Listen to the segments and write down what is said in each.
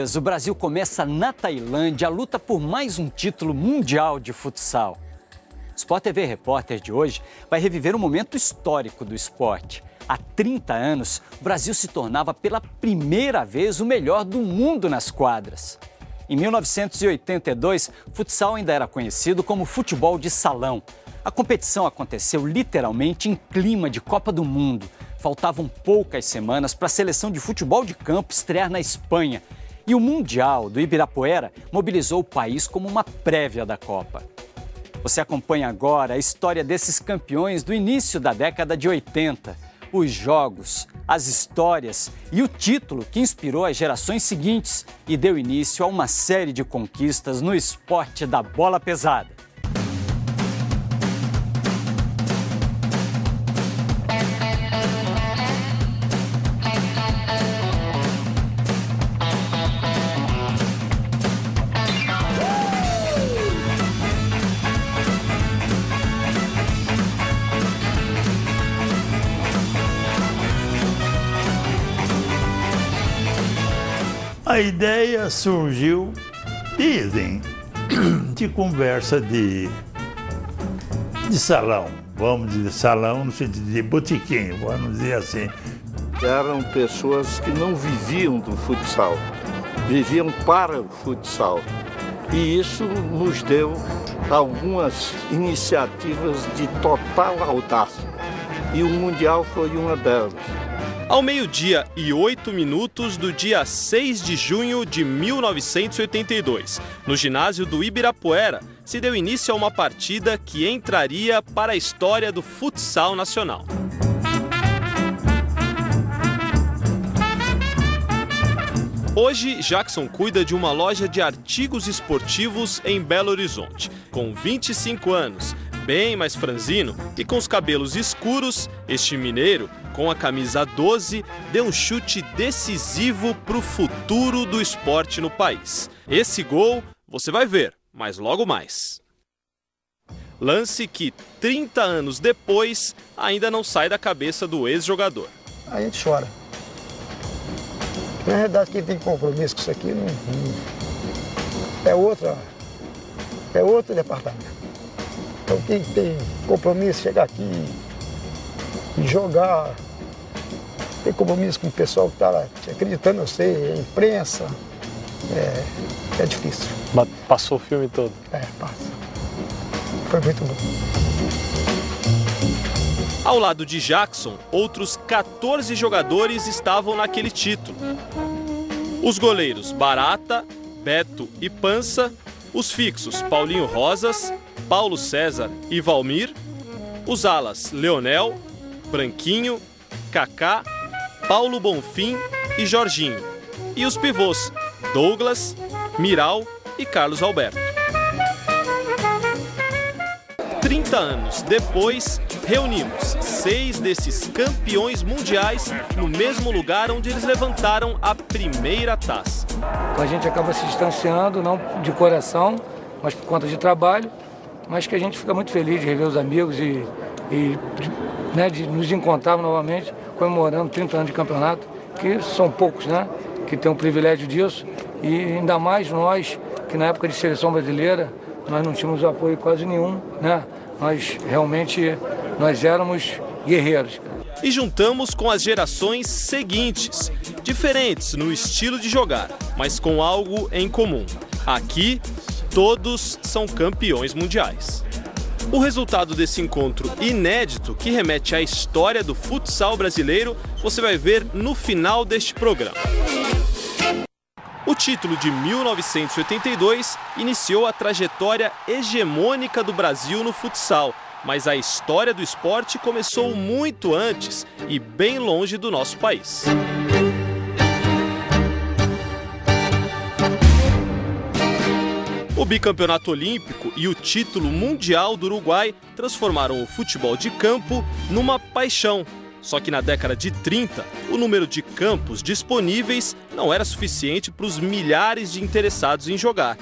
O Brasil começa na Tailândia a luta por mais um título mundial de futsal. O Sport TV Repórter de hoje vai reviver um momento histórico do esporte. Há 30 anos, o Brasil se tornava pela primeira vez o melhor do mundo nas quadras. Em 1982, o futsal ainda era conhecido como futebol de salão. A competição aconteceu literalmente em clima de Copa do Mundo. Faltavam poucas semanas para a seleção de futebol de campo estrear na Espanha. E o Mundial do Ibirapuera mobilizou o país como uma prévia da Copa. Você acompanha agora a história desses campeões do início da década de 80. Os jogos, as histórias e o título que inspirou as gerações seguintes e deu início a uma série de conquistas no esporte da bola pesada. A ideia surgiu, dizem, de conversa de salão, vamos dizer, salão no sentido de botequim, vamos dizer assim. Eram pessoas que não viviam do futsal, viviam para o futsal. E isso nos deu algumas iniciativas de total audácia. E o Mundial foi uma delas. Ao 12h08 do dia 6 de junho de 1982, no ginásio do Ibirapuera, se deu início a uma partida que entraria para a história do futsal nacional. Hoje, Jackson cuida de uma loja de artigos esportivos em Belo Horizonte. Com 25 anos, bem mais franzino e com os cabelos escuros, este mineiro, com a camisa 12, deu um chute decisivo para o futuro do esporte no país. Esse gol você vai ver, mas logo mais. Lance que 30 anos depois ainda não sai da cabeça do ex-jogador. A gente chora. Na realidade, quem tem compromisso com isso aqui é outro departamento. Então quem tem compromisso, chegar aqui e jogar, tem compromisso com o pessoal que está lá acreditando, eu sei, a imprensa, é difícil. Mas passou o filme todo? Passa. Foi muito bom. Ao lado de Jackson, outros 14 jogadores estavam naquele título. Os goleiros Barata, Beto e Pança, os fixos Paulinho Rosas, Paulo César e Valmir, os alas Leonel, Branquinho, Kaká, Paulo Bonfim e Jorginho, e os pivôs Douglas, Miral e Carlos Alberto. 30 anos depois, reunimos 6 desses campeões mundiais no mesmo lugar onde eles levantaram a primeira taça. A gente acaba se distanciando, não de coração, mas por conta de trabalho, mas que a gente fica muito feliz de rever os amigos e de nos encontrar novamente, comemorando 30 anos de campeonato, que são poucos, né, que têm o privilégio disso, e ainda mais nós, que na época de seleção brasileira, nós não tínhamos apoio quase nenhum, né, nós éramos guerreiros. E juntamos com as gerações seguintes, diferentes no estilo de jogar, mas com algo em comum. Aqui, todos são campeões mundiais. O resultado desse encontro inédito, que remete à história do futsal brasileiro, você vai ver no final deste programa. O título de 1982 iniciou a trajetória hegemônica do Brasil no futsal, mas a história do esporte começou muito antes e bem longe do nosso país. O bicampeonato olímpico e o título mundial do Uruguai transformaram o futebol de campo numa paixão. Só que na década de 30, o número de campos disponíveis não era suficiente para os milhares de interessados em jogar.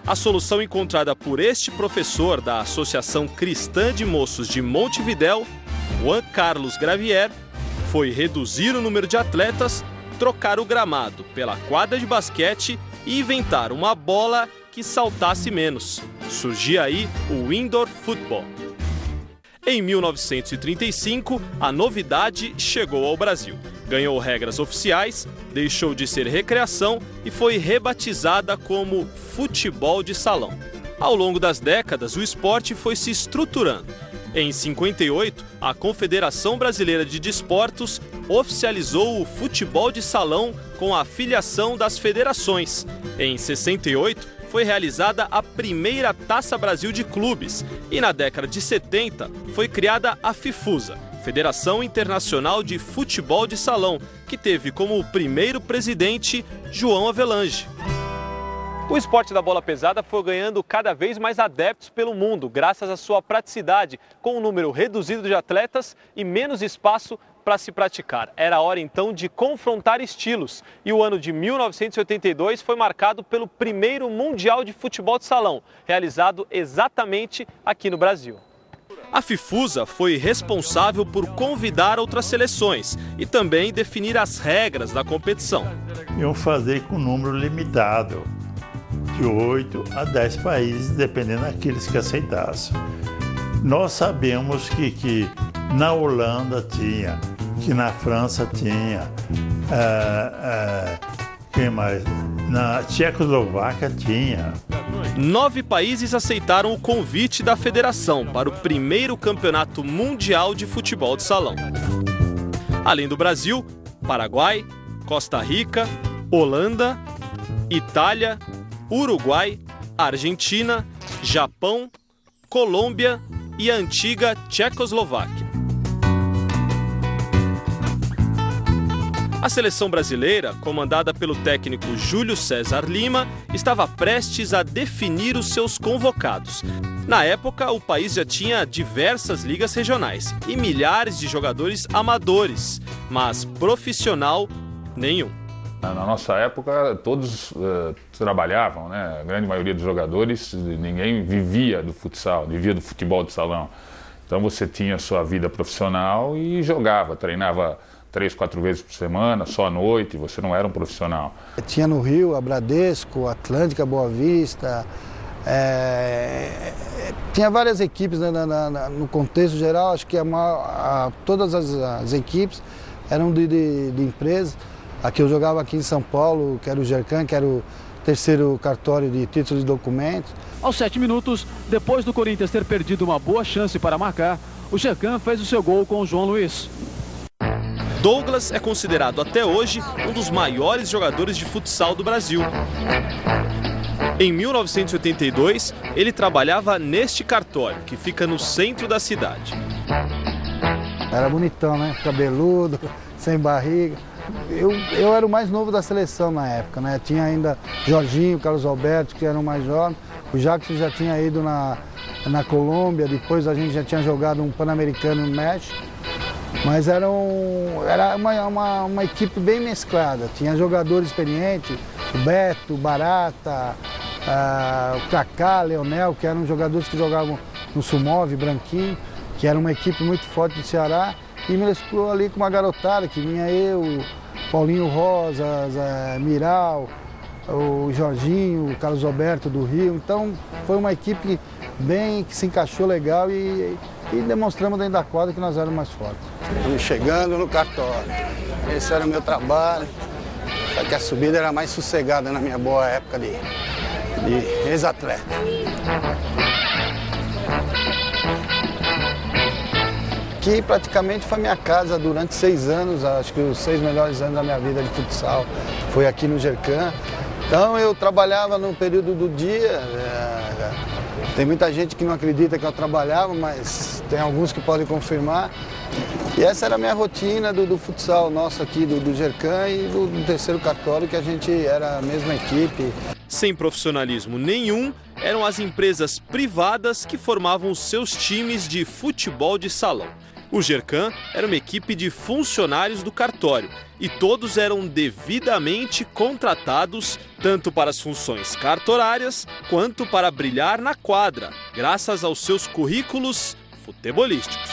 A solução encontrada por este professor da Associação Cristã de Moços de Montevidéu, Juan Carlos Gravier, foi reduzir o número de atletas trocar o gramado pela quadra de basquete e inventar uma bola que saltasse menos. Surgia aí o Indoor Football. Em 1935, a novidade chegou ao Brasil. Ganhou regras oficiais, deixou de ser recreação e foi rebatizada como futebol de salão. Ao longo das décadas, o esporte foi se estruturando. Em 58, a Confederação Brasileira de Desportos oficializou o futebol de salão com a filiação das federações. Em 68, foi realizada a primeira Taça Brasil de Clubes e na década de 70 foi criada a FIFUSA, Federação Internacional de Futebol de Salão, que teve como primeiro presidente João Avelange. O esporte da bola pesada foi ganhando cada vez mais adeptos pelo mundo, graças à sua praticidade, com um número reduzido de atletas e menos espaço para se praticar. Era hora então de confrontar estilos e o ano de 1982 foi marcado pelo primeiro Mundial de Futebol de Salão, realizado exatamente aqui no Brasil. A FIFUSA foi responsável por convidar outras seleções e também definir as regras da competição. Iam fazer com número limitado, de 8 a 10 países, dependendo daqueles que aceitassem. Nós sabemos que na Holanda tinha, que na França tinha, quem mais? Na Tchecoslováquia tinha. 9 países aceitaram o convite da federação para o primeiro campeonato mundial de futebol de salão. Além do Brasil, Paraguai, Costa Rica, Holanda, Itália, Uruguai, Argentina, Japão, Colômbia e a antiga Tchecoslováquia. A seleção brasileira, comandada pelo técnico Júlio César Lima, estava prestes a definir os seus convocados. Na época, o país já tinha diversas ligas regionais e milhares de jogadores amadores, mas profissional nenhum. Na nossa época, todos trabalhavam, né? A grande maioria dos jogadores, ninguém vivia do futsal, vivia do futebol de salão. Então você tinha sua vida profissional e jogava, treinava 3, 4 vezes por semana, só à noite, você não era um profissional. Tinha no Rio a Bradesco, Atlântica, Boa Vista, tinha várias equipes no contexto geral, acho que todas as equipes eram de empresas. Aqui eu jogava aqui em São Paulo, que era o Gercan, que era o terceiro cartório de títulos e documentos. Aos 7 minutos, depois do Corinthians ter perdido uma boa chance para marcar, o Gercan fez o seu gol com o João Luiz. Douglas é considerado até hoje um dos maiores jogadores de futsal do Brasil. Em 1982, ele trabalhava neste cartório, que fica no centro da cidade. Era bonitão, né? Cabeludo, sem barriga. Eu era o mais novo da seleção na época, né? Tinha ainda Jorginho, Carlos Alberto, que eram mais jovens. O Jackson já tinha ido na Colômbia, depois a gente já tinha jogado um Pan-Americano no México. Mas era uma equipe bem mesclada. Tinha jogadores experientes, o Beto, o Barata, o Kaká, Leonel, que eram jogadores que jogavam no Sumov, Branquinho, que era uma equipe muito forte do Ceará. E me mesclou ali com uma garotada, que vinha eu, Paulinho Rosas, Miral, o Jorginho, o Carlos Alberto do Rio. Então foi uma equipe que se encaixou legal e demonstramos dentro da quadra que nós éramos mais fortes. Estamos chegando no cartório. Esse era o meu trabalho. Só que a subida era mais sossegada na minha boa época de ex-atleta. Aqui praticamente foi minha casa durante 6 anos, acho que os 6 melhores anos da minha vida de futsal foi aqui no Gercan. Então eu trabalhava no período do dia, tem muita gente que não acredita que eu trabalhava, mas tem alguns que podem confirmar. E essa era a minha rotina do futsal nosso aqui, do Gercan e do terceiro cartório, que a gente era a mesma equipe. Sem profissionalismo nenhum, eram as empresas privadas que formavam os seus times de futebol de salão. O Gercan era uma equipe de funcionários do cartório e todos eram devidamente contratados tanto para as funções cartorárias quanto para brilhar na quadra, graças aos seus currículos futebolísticos.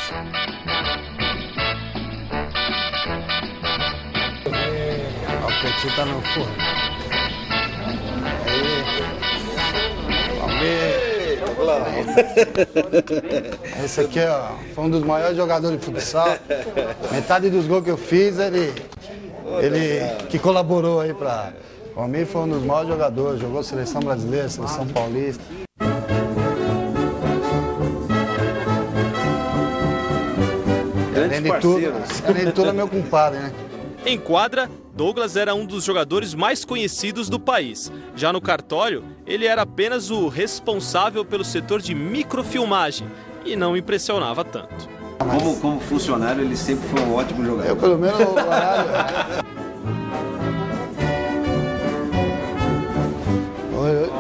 Você tá no forno. Aí. Esse aqui, ó, foi um dos maiores jogadores de futsal. Metade dos gols que eu fiz, ele que colaborou aí pra mim, foi um dos maiores jogadores. Jogou seleção brasileira, seleção paulista. Além de tudo, é meu compadre, né? Em quadra, Douglas era um dos jogadores mais conhecidos do país. Já no cartório, ele era apenas o responsável pelo setor de microfilmagem e não impressionava tanto. Como funcionário, ele sempre foi um ótimo jogador. Eu, pelo menos, o horário... Oi.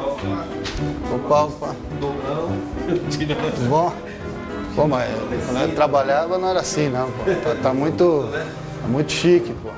Opa. Tudo bom? Pô, mas quando eu trabalhava não era assim, não, pô. Tá muito chique, pô.